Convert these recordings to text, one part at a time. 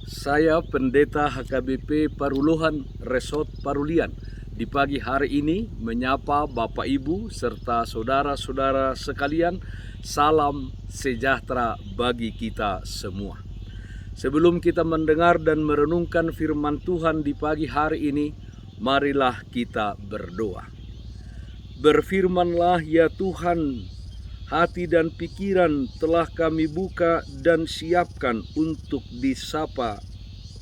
Saya Pendeta HKBP Paruluhan Resort Parulian di pagi hari ini menyapa Bapak Ibu serta saudara-saudara sekalian. Salam sejahtera bagi kita semua. Sebelum kita mendengar dan merenungkan firman Tuhan di pagi hari ini, marilah kita berdoa. Berfirmanlah ya Tuhan, hati dan pikiran telah kami buka dan siapkan untuk disapa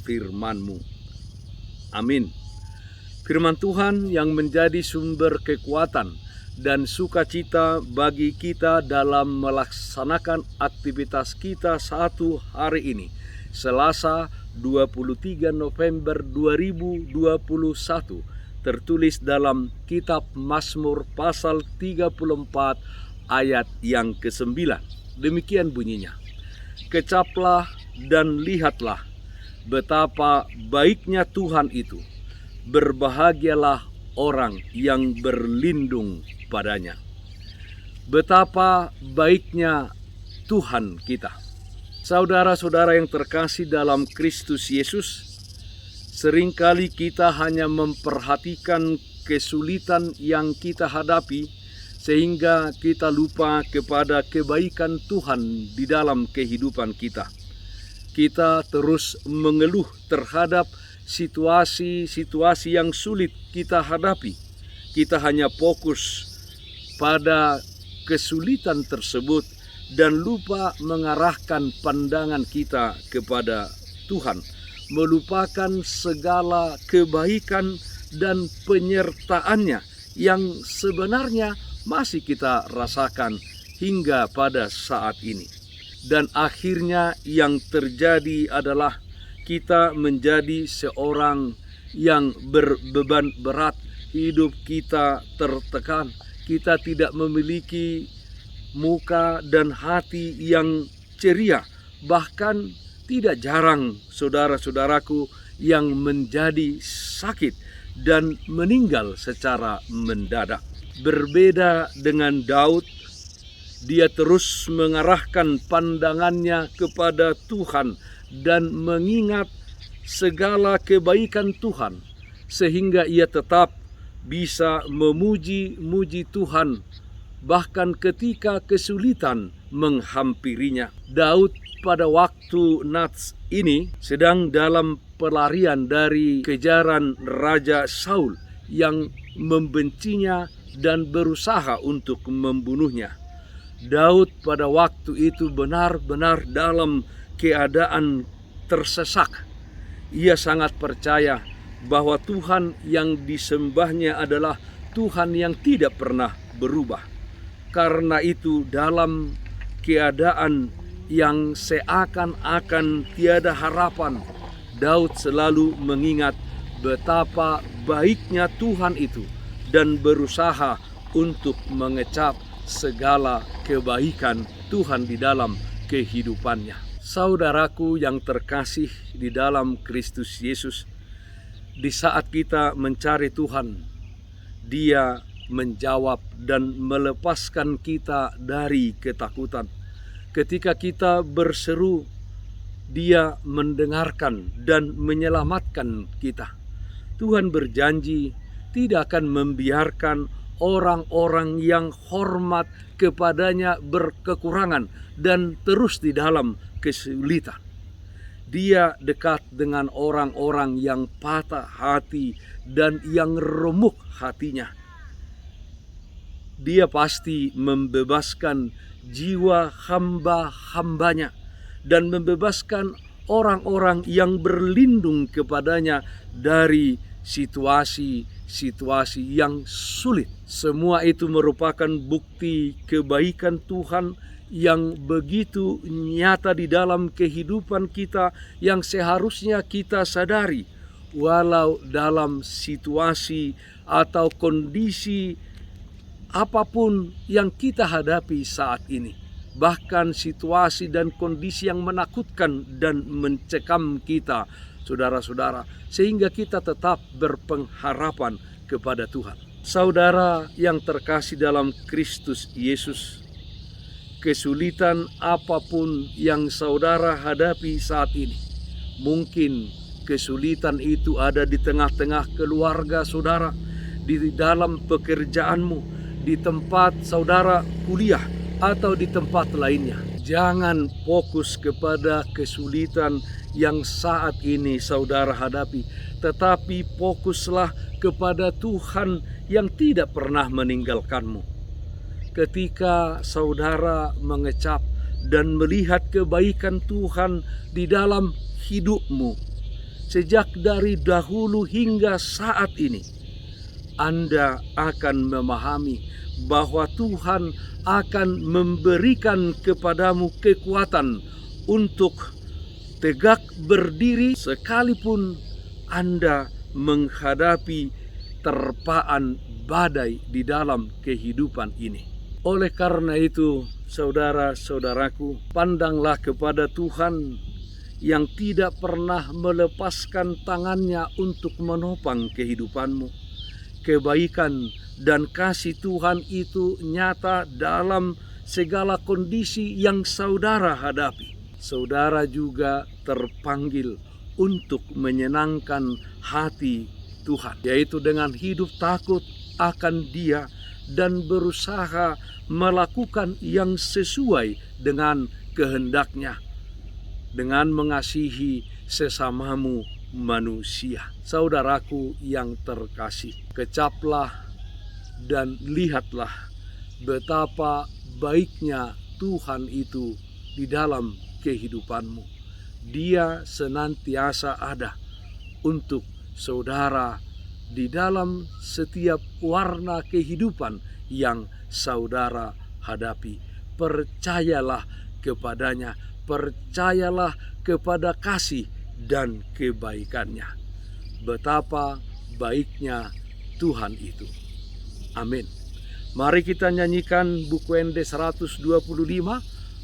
firman-Mu. Amin. Firman Tuhan yang menjadi sumber kekuatan dan sukacita bagi kita dalam melaksanakan aktivitas kita satu hari ini, Selasa 23 November 2021, tertulis dalam kitab Mazmur pasal 34 ayat yang ke-9. Demikian bunyinya. Kecaplah dan lihatlah betapa baiknya Tuhan itu. Berbahagialah orang yang berlindung padanya. Betapa baiknya Tuhan kita. Saudara-saudara yang terkasih dalam Kristus Yesus, seringkali kita hanya memperhatikan kesulitan yang kita hadapi sehingga kita lupa kepada kebaikan Tuhan di dalam kehidupan kita. Kita terus mengeluh terhadap situasi-situasi yang sulit kita hadapi. Kita hanya fokus pada kesulitan tersebut dan lupa mengarahkan pandangan kita kepada Tuhan, melupakan segala kebaikan dan penyertaannya yang sebenarnya masih kita rasakan hingga pada saat ini. Dan akhirnya yang terjadi adalah kita menjadi seorang yang berbeban berat, hidup kita tertekan, kita tidak memiliki muka dan hati yang ceria. Bahkan tidak jarang saudara-saudaraku yang menjadi sakit dan meninggal secara mendadak. Berbeda dengan Daud, dia terus mengarahkan pandangannya kepada Tuhan dan mengingat segala kebaikan Tuhan, sehingga ia tetap bisa memuji-muji Tuhan bahkan ketika kesulitan menghampirinya. Daud pada waktu Nats ini sedang dalam pelarian dari kejaran Raja Saul yang membencinya dan berusaha untuk membunuhnya. Daud pada waktu itu benar-benar dalam keadaan tersesak. Ia sangat percaya bahwa Tuhan yang disembahnya adalah Tuhan yang tidak pernah berubah. Karena itu dalam keadaan yang seakan-akan tiada harapan, Daud selalu mengingat betapa baiknya Tuhan itu dan berusaha untuk mengecap segala kebaikan Tuhan di dalam kehidupannya. Saudaraku yang terkasih di dalam Kristus Yesus, di saat kita mencari Tuhan, Dia menjawab dan melepaskan kita dari ketakutan. Ketika kita berseru, Dia mendengarkan dan menyelamatkan kita. Tuhan berjanji tidak akan membiarkan orang-orang yang hormat kepadanya berkekurangan dan terus di dalam kesulitan. Dia dekat dengan orang-orang yang patah hati dan yang remuk hatinya. Dia pasti membebaskan jiwa hamba-hambanya dan membebaskan orang-orang yang berlindung kepadanya dari situasi-situasi yang sulit. Semua itu merupakan bukti kebaikan Tuhan yang begitu nyata di dalam kehidupan kita, yang seharusnya kita sadari walau dalam situasi atau kondisi apapun yang kita hadapi saat ini. Bahkan situasi dan kondisi yang menakutkan dan mencekam kita, saudara-saudara, sehingga kita tetap berpengharapan kepada Tuhan. Saudara yang terkasih dalam Kristus Yesus, kesulitan apapun yang saudara hadapi saat ini, Mungkin kesulitan itu ada di tengah-tengah keluarga saudara, di dalam pekerjaanmu, di tempat saudara kuliah, atau di tempat lainnya. Jangan fokus kepada kesulitan yang saat ini saudara hadapi, tetapi fokuslah kepada Tuhan yang tidak pernah meninggalkanmu. Ketika saudara mengecap dan melihat kebaikan Tuhan di dalam hidupmu, sejak dari dahulu hingga saat ini, Anda akan memahami bahwa Tuhan akan memberikan kepadamu kekuatan untuk tegak berdiri sekalipun Anda menghadapi terpaan badai di dalam kehidupan ini. Oleh karena itu, saudara-saudaraku, pandanglah kepada Tuhan yang tidak pernah melepaskan tangannya untuk menopang kehidupanmu. Kebaikan dan kasih Tuhan itu nyata dalam segala kondisi yang saudara hadapi. Saudara juga terpanggil untuk menyenangkan hati Tuhan, yaitu dengan hidup takut akan Dia dan berusaha melakukan yang sesuai dengan kehendak-Nya, dengan mengasihi sesamamu manusia. Saudaraku yang terkasih, kecaplah dan lihatlah betapa baiknya Tuhan itu di dalam kehidupanmu. Dia senantiasa ada untuk saudara di dalam setiap warna kehidupan yang saudara hadapi. Percayalah kepadanya, percayalah kepada kasih dan kebaikannya. Betapa baiknya Tuhan itu. Amin. Mari kita nyanyikan buku ND 125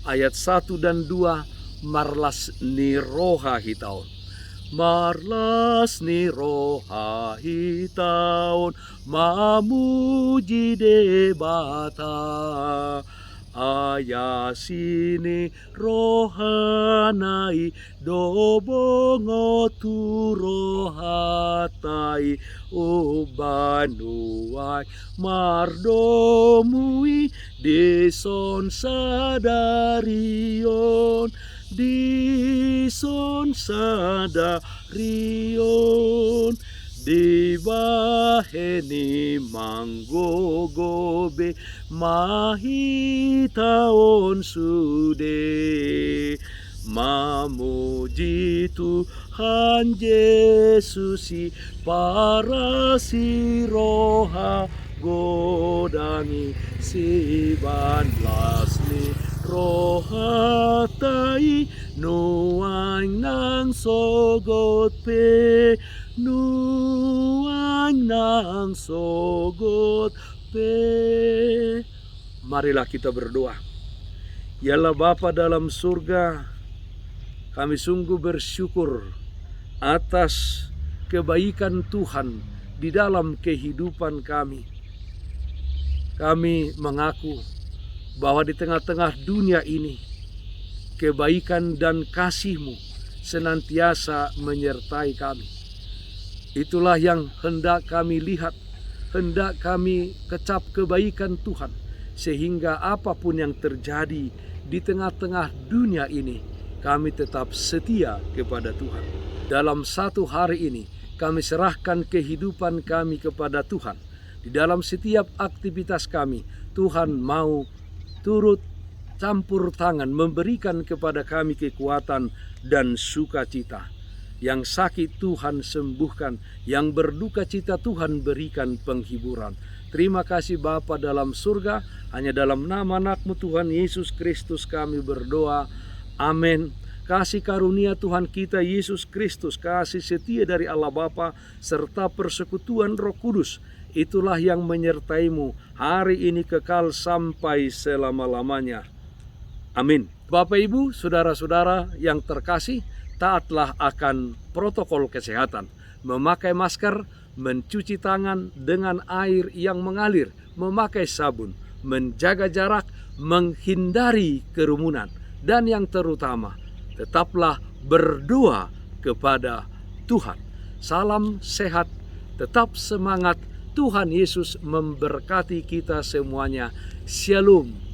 ayat 1 dan 2, Marlas ni roha hitaon. Marlas ni roha hitaon, mamuji debata. Ayasini rohanai, dobongo tu rohatai, ubanuai mardomui, dison sadarion, dison sadarion. Dibaheni manggogobe mahitaon sude, mamuji Tuhan Yesusi para si roha godangi siban lasni roha tai nuang nang sogot pe, nuang nang sogot pe. Marilah kita berdoa. Ya Allah Bapa dalam surga, kami sungguh bersyukur atas kebaikan Tuhan di dalam kehidupan kami. Kami mengaku bahwa di tengah-tengah dunia ini, kebaikan dan kasih-Mu senantiasa menyertai kami. Itulah yang hendak kami lihat, hendak kami kecap kebaikan Tuhan, sehingga apapun yang terjadi di tengah-tengah dunia ini, kami tetap setia kepada Tuhan. Dalam satu hari ini, kami serahkan kehidupan kami kepada Tuhan. Di dalam setiap aktivitas kami, Tuhan mau turut campur tangan, memberikan kepada kami kekuatan dan sukacita. Yang sakit Tuhan sembuhkan, yang berduka cita Tuhan berikan penghiburan. Terima kasih Bapa dalam surga, hanya dalam nama anak-Mu Tuhan Yesus Kristus kami berdoa. Amin. Kasih karunia Tuhan kita Yesus Kristus, kasih setia dari Allah Bapa, serta persekutuan Roh Kudus, itulah yang menyertaimu hari ini kekal sampai selama-lamanya. Amin. Bapak Ibu, saudara-saudara yang terkasih, taatlah akan protokol kesehatan, memakai masker, mencuci tangan dengan air yang mengalir, memakai sabun, menjaga jarak, menghindari kerumunan, dan yang terutama, tetaplah berdoa kepada Tuhan. Salam sehat, tetap semangat. Tuhan Yesus memberkati kita semuanya. Shalom.